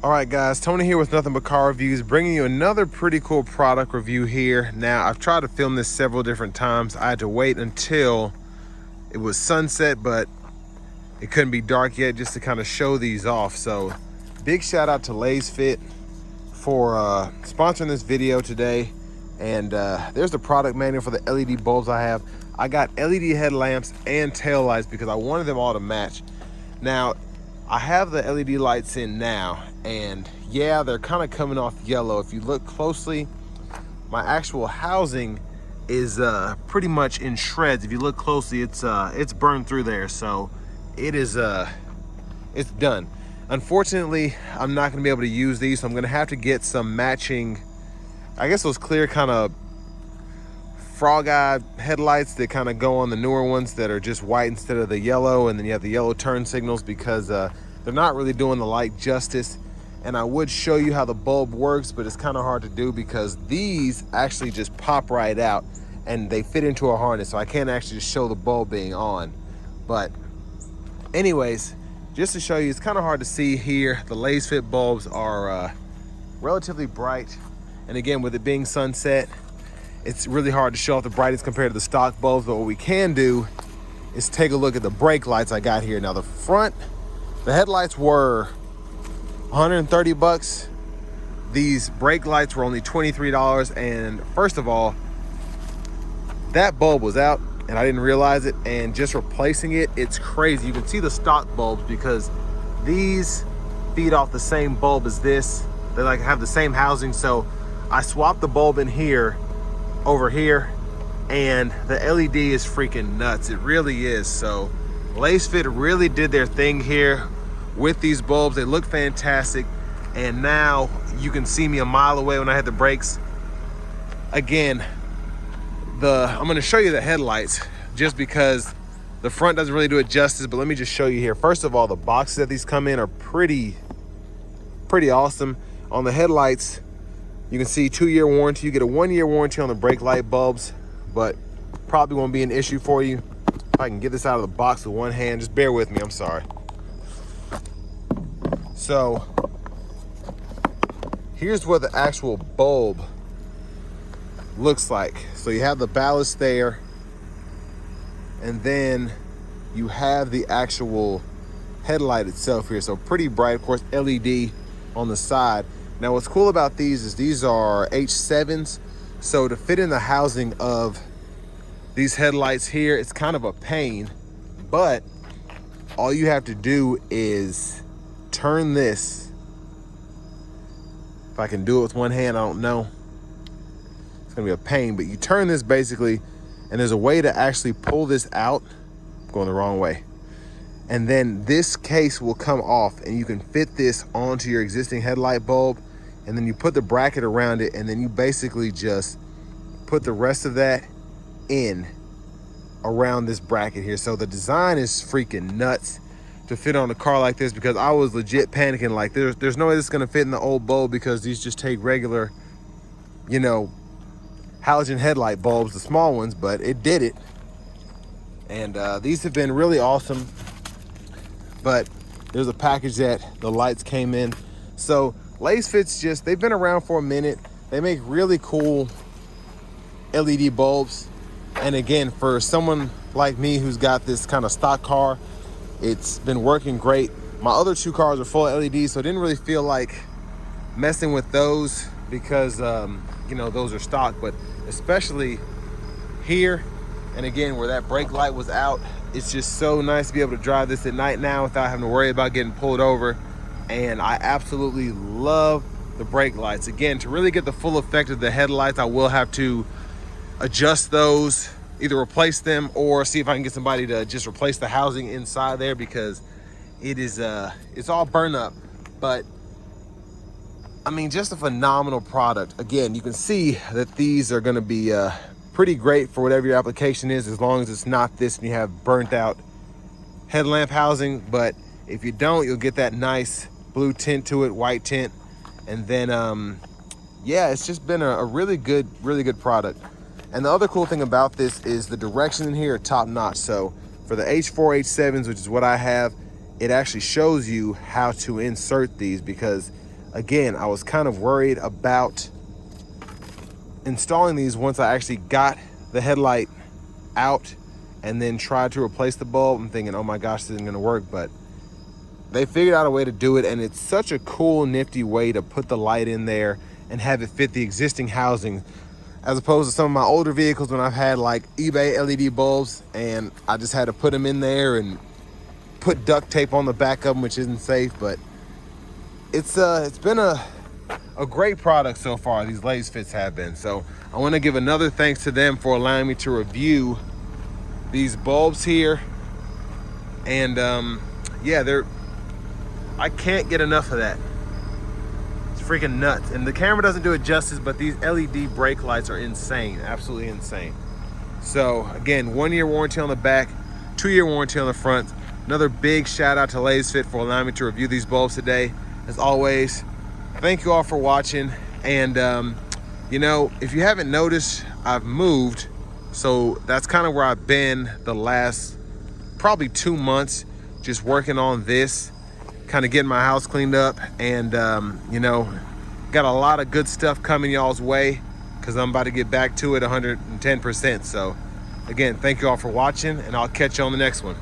All right guys, Tony here with Nothing But Car Reviews, bringing you another pretty cool product review here. Now, I've tried to film this several different times. I had to wait until it was sunset, but it couldn't be dark yet just to kind of show these off. So big shout out to LasFit for sponsoring this video today. And there's the product manual for the LED bulbs I have. I got LED headlamps and tail lights because I wanted them all to match. Now, I have the LED lights in now, and yeah, they're kind of coming off yellow. If you look closely, my actual housing is pretty much in shreds. If you look closely, it's burned through there, so it is it's done. Unfortunately, I'm not gonna be able to use these, so I'm gonna have to get some matching, I guess those clear kind of frog eye headlights that kind of go on the newer ones that are just white instead of the yellow, and then you have the yellow turn signals because they're not really doing the light justice. And I would show you how the bulb works, but it's kind of hard to do because these actually just pop right out and they fit into a harness, so I can't actually just show the bulb being on. But anyways, just to show you, it's kind of hard to see here. The LasFit bulbs are relatively bright, and again, with it being sunset, it's really hard to show off the brightness compared to the stock bulbs. But what we can do is take a look at the brake lights I got here. Now the headlights were 130 bucks. These brake lights were only $23. And first of all, that bulb was out and I didn't realize it. And just replacing it, it's crazy. You can see the stock bulbs because these feed off the same bulb as this. They like have the same housing. So I swapped the bulb in here over here, and the LED is freaking nuts. It really is. So LasFit really did their thing here with these bulbs. They look fantastic, and now you can see me a mile away when I hit the brakes. Again, I'm going to show you the headlights just because the front doesn't really do it justice, but let me just show you here. First of all, the boxes that these come in are pretty awesome. On the headlights, you can see 2-year warranty. You get a 1-year warranty on the brake light bulbs, but probably won't be an issue for you. If I can get this out of the box with one hand, just bear with me, I'm sorry. So here's what the actual bulb looks like. So you have the ballast there, and then you have the actual headlight itself here. So pretty bright, of course, LED on the side. Now what's cool about these is these are H7s, so to fit in the housing of these headlights here, it's kind of a pain, but all you have to do is turn this. If I can do it with one hand, I don't know. It's gonna be a pain, but you turn this basically, and there's a way to actually pull this out. I'm going the wrong way. And then this case will come off and you can fit this onto your existing headlight bulb, and then you put the bracket around it, and then you basically just put the rest of that in around this bracket here. So the design is freaking nuts to fit on a car like this, because I was legit panicking like there's no way this is gonna fit in the old bulb because these just take regular, you know, halogen headlight bulbs, the small ones, but it did it. And these have been really awesome. But there's a package that the lights came in. So LasFit's they've been around for a minute. They make really cool LED bulbs. And again, for someone like me who's got this kind of stock car, it's been working great. My other 2 cars are full LED, so I didn't really feel like messing with those because, you know, those are stock. But especially here, and again, where that brake light was out, it's just so nice to be able to drive this at night now without having to worry about getting pulled over. And I absolutely love the brake lights. Again, to really get the full effect of the headlights, I will have to adjust those, either replace them or see if I can get somebody to just replace the housing inside there, because it is it's all burned up. But I mean, just a phenomenal product. Again, you can see that these are going to be pretty great for whatever your application is, as long as it's not this and you have burnt out headlamp housing. But if you don't, you'll get that nice blue tint to it, white tint. And then yeah, it's just been a really good product. And the other cool thing about this is the direction in here are top notch. So for the H4, H7s, which is what I have, it actually shows you how to insert these, because Again, I was kind of worried about installing these once I actually got the headlight out and then tried to replace the bulb. I'm thinking, oh my gosh, this isn't gonna work, but they figured out a way to do it, and it's such a cool, nifty way to put the light in there and have it fit the existing housing, as opposed to some of my older vehicles when I've had like eBay LED bulbs and I just had to put them in there and put duct tape on the back of them, which isn't safe. But it's been a great product so far, these LasFits have been. So I want to give another thanks to them for allowing me to review these bulbs here. And yeah, I can't get enough of that. It's freaking nuts. And the camera doesn't do it justice, but these LED brake lights are insane, absolutely insane. So again, 1 year warranty on the back, 2 year warranty on the front. Another big shout out to LasFit for allowing me to review these bulbs today. As always, thank you all for watching. And you know, if you haven't noticed, I've moved. So that's kind of where I've been the last probably 2 months, just working on this, kind of getting my house cleaned up. And you know, got a lot of good stuff coming y'all's way, because I'm about to get back to it 110%. So again, thank you all for watching, and I'll catch you on the next one.